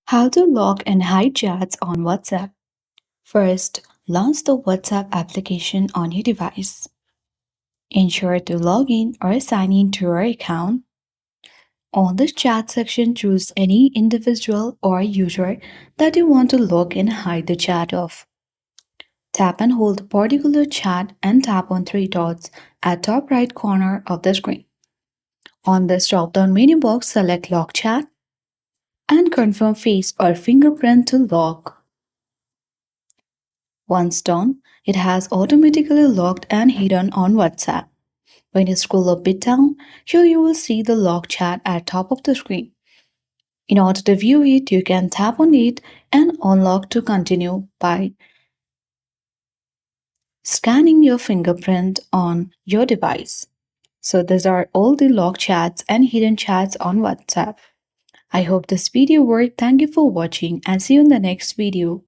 How to lock and hide chats on WhatsApp. First, launch the WhatsApp application on your device. Ensure to log in or sign in to your account. On the chat section, choose any individual or user that you want to lock and hide the chat of. Tap and hold the particular chat and tap on three dots at top right corner of the screen. On this drop-down menu box, select Lock Chat and confirm face or fingerprint to lock. Once done, it has automatically locked and hidden on WhatsApp. When you scroll a bit down, here you will see the lock chat at top of the screen. In order to view it, you can tap on it and unlock to continue by scanning your fingerprint on your device. So these are all the lock chats and hidden chats on WhatsApp. I hope this video worked. Thank you for watching and see you in the next video.